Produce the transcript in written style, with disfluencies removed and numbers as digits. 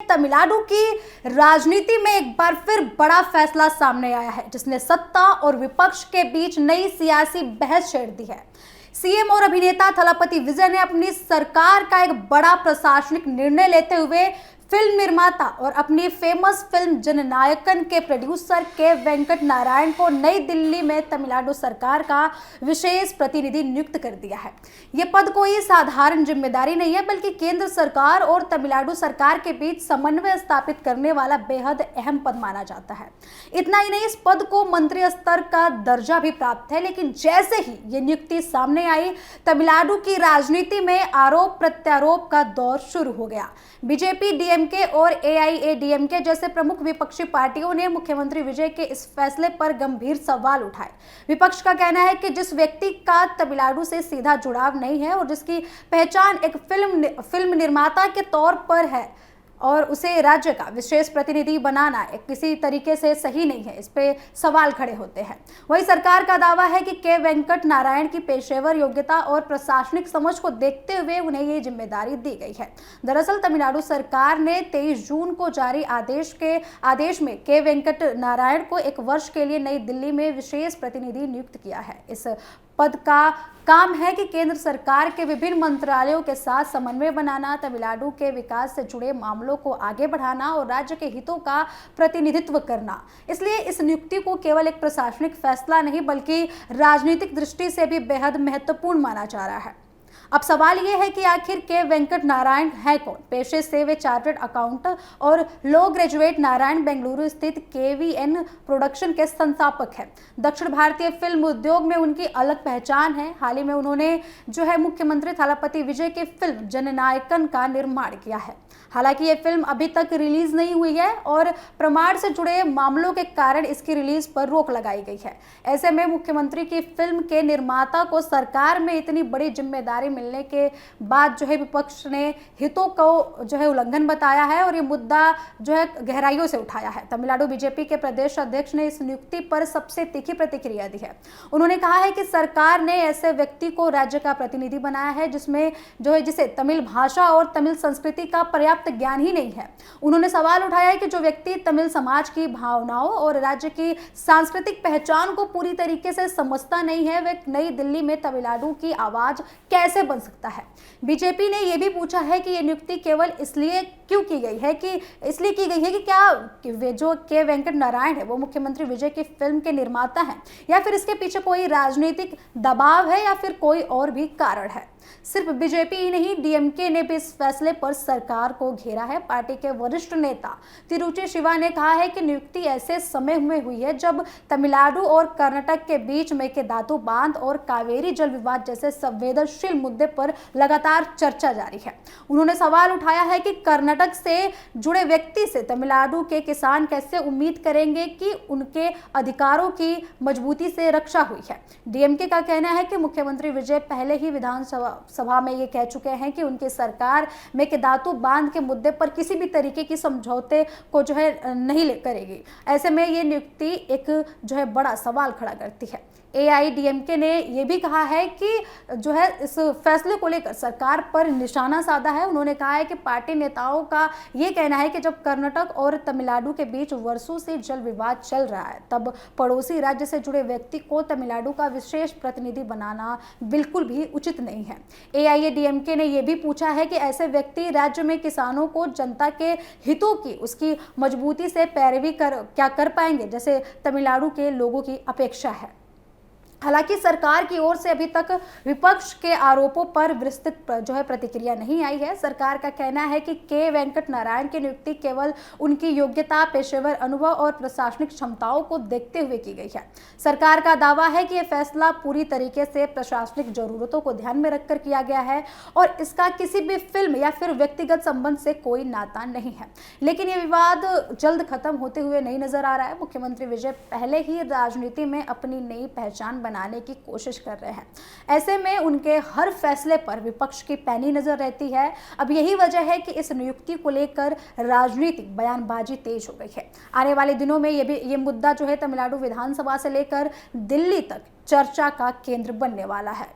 तमिलनाडु की राजनीति में एक बार फिर बड़ा फैसला सामने आया है, जिसने सत्ता और विपक्ष के बीच नई सियासी बहस छेड़ दी है। सीएम और अभिनेता थलापति विजय ने अपनी सरकार का एक बड़ा प्रशासनिक निर्णय लेते हुए फिल्म निर्माता और अपनी फेमस फिल्म जननायकन के प्रोड्यूसर के वेंकट नारायण को नई दिल्ली में तमिलनाडु सरकार का विशेष प्रतिनिधि नियुक्त कर दिया है। यह पद कोई साधारण जिम्मेदारी नहीं है, बल्कि केंद्र सरकार और तमिलनाडु सरकार के बीच समन्वय स्थापित करने वाला बेहद अहम पद माना जाता है। इतना ही नहीं, इस पद को मंत्री स्तर का दर्जा भी प्राप्त है। लेकिन जैसे ही ये नियुक्ति सामने आई, तमिलनाडु की राजनीति में आरोप प्रत्यारोप का दौर शुरू हो गया। बीजेपी, डीएमके और एआईएडीएमके जैसे प्रमुख विपक्षी पार्टियों ने मुख्यमंत्री विजय के इस फैसले पर गंभीर सवाल उठाए। विपक्ष का कहना है कि जिस व्यक्ति का तमिलनाडु से सीधा जुड़ाव नहीं है और जिसकी पहचान एक फिल्म निर्माता के तौर पर है, और उसे राज्य का विशेष प्रतिनिधि बनाना एक किसी तरीके से सही नहीं है, इस पे सवाल खड़े होते हैं। वही सरकार का दावा है कि के वेंकट नारायण की पेशेवर योग्यता और प्रशासनिक समझ को देखते हुए उन्हें ये जिम्मेदारी दी गई है। दरअसल तमिलनाडु सरकार ने 23 जून को जारी आदेश में के वेंकट नारायण को 1 वर्ष के लिए नई दिल्ली में विशेष प्रतिनिधि नियुक्त किया है। इस पद का काम है कि केंद्र सरकार के विभिन्न मंत्रालयों के साथ समन्वय बनाना, तमिलनाडु के विकास से जुड़े मामलों को आगे बढ़ाना और राज्य के हितों का प्रतिनिधित्व करना। इसलिए इस नियुक्ति को केवल एक प्रशासनिक फैसला नहीं, बल्कि राजनीतिक दृष्टि से भी बेहद महत्वपूर्ण माना जा रहा है। अब सवाल यह है कि आखिर के वेंकट नारायण है कौन? पेशे से वे चार्टर्ड अकाउंटेंट और लॉ ग्रेजुएट नारायण बेंगलुरु स्थित केवीएन प्रोडक्शन के संस्थापक हैं। दक्षिण भारतीय फिल्म उद्योग में उनकी अलग पहचान है। हाल ही में उन्होंने मुख्यमंत्री थलापति विजय की फिल्म जननायकन का निर्माण किया है। हालांकि ये फिल्म अभी तक रिलीज नहीं हुई है और प्रमाण से जुड़े मामलों के कारण इसकी रिलीज पर रोक लगाई गई है। ऐसे में मुख्यमंत्री की फिल्म के निर्माता को सरकार में इतनी बड़ी जिम्मेदारी मिलने के बाद विपक्ष ने हितों को उल्लंघन बताया है और ये मुद्दा गहराइयों से उठाया है। तमिलनाडु बीजेपी के प्रदेश अध्यक्ष ने इस नियुक्ति पर सबसे तीखी प्रतिक्रिया दी है। उन्होंने कहा है कि सरकार ने ऐसे व्यक्ति को राज्य का प्रतिनिधि बनाया है जिसे तमिल भाषा और तमिल संस्कृति का पर्याप्त ज्ञान ही नहीं है। उन्होंने सवाल उठाया है कि जो व्यक्ति तमिल समाज की भावनाओं और राज्य की सांस्कृतिक पहचान को पूरी तरीके से समझता नहीं है, वह नई दिल्ली में तमिलनाडु की आवाज कैसे बन सकता है। बीजेपी ने यह भी पूछा है कि यह नियुक्ति केवल इसलिए की गई है कि क्या वे जो के वेंकट नारायण है वो मुख्यमंत्री विजय की फिल्म के निर्माता हैं, या फिर इसके पीछे कोई राजनीतिक दबाव है, या फिर कोई और भी कारण है। सिर्फ बीजेपी ही नहीं, डीएमके ने भी इस फैसले पर सरकार को घेरा है। पार्टी के वरिष्ठ नेता तिरुचि शिवा ने कहा है कि नियुक्ति ऐसे समय में हुई है जब तमिलनाडु और कर्नाटक के बीच मेकेदातु बांध और कावेरी जल विवाद जैसे संवेदनशील मुद्दे पर लगातार चर्चा जारी है। उन्होंने सवाल उठाया है कि कर्नाटक से जुड़े व्यक्ति से तमिलनाडु के किसान कैसे उम्मीद करेंगे कि उनके अधिकारों की मजबूती से रक्षा हुई है। डीएमके का कहना है कि मुख्यमंत्री विजय पहले ही विधानसभा में ये कह चुके हैं कि उनकी सरकार मेकेदातु बांध के मुद्दे पर किसी भी तरीके की समझौते को नहीं करेगी। ऐसे में ये नियुक्ति एक बड़ा सवाल खड़ा करती है। एआईडीएमके ने यह भी कहा है कि इस फैसले को लेकर सरकार पर निशाना साधा है। उन्होंने कहा है कि पार्टी नेताओं का ये कहना है कि जब कर्नाटक और तमिलनाडु के बीच वर्षों से जल विवाद चल रहा है, तब पड़ोसी राज्य से जुड़े व्यक्ति को तमिलनाडु का विशेष प्रतिनिधि बनाना बिल्कुल भी उचित नहीं है। एआईएडीएमके ने यह भी पूछा है कि ऐसे व्यक्ति राज्य में किसानों को जनता के हितों की उसकी मजबूती से पैरवी कर पाएंगे, जैसे तमिलनाडु के लोगों की अपेक्षा है। हालांकि सरकार की ओर से अभी तक विपक्ष के आरोपों पर विस्तृत प्रतिक्रिया नहीं आई है। सरकार का कहना है कि के वेंकट नारायण की नियुक्ति केवल उनकी योग्यता, पेशेवर अनुभव और प्रशासनिक क्षमताओं को देखते हुए की गई है। सरकार का दावा है कि यह फैसला पूरी तरीके से प्रशासनिक जरूरतों को ध्यान में रखकर किया गया है और इसका किसी भी फिल्म या फिर व्यक्तिगत संबंध से कोई नाता नहीं है। लेकिन यह विवाद जल्द खत्म होते हुए नहीं नजर आ रहा है। मुख्यमंत्री विजय पहले ही राजनीति में अपनी नई पहचान बनाने की कोशिश कर रहे हैं। ऐसे में उनके हर फैसले पर विपक्ष की पैनी नजर रहती है। अब यही वजह है कि इस नियुक्ति को लेकर राजनीतिक बयानबाजी तेज हो गई है। आने वाले दिनों में ये मुद्दा तमिलनाडु विधानसभा से लेकर दिल्ली तक चर्चा का केंद्र बनने वाला है।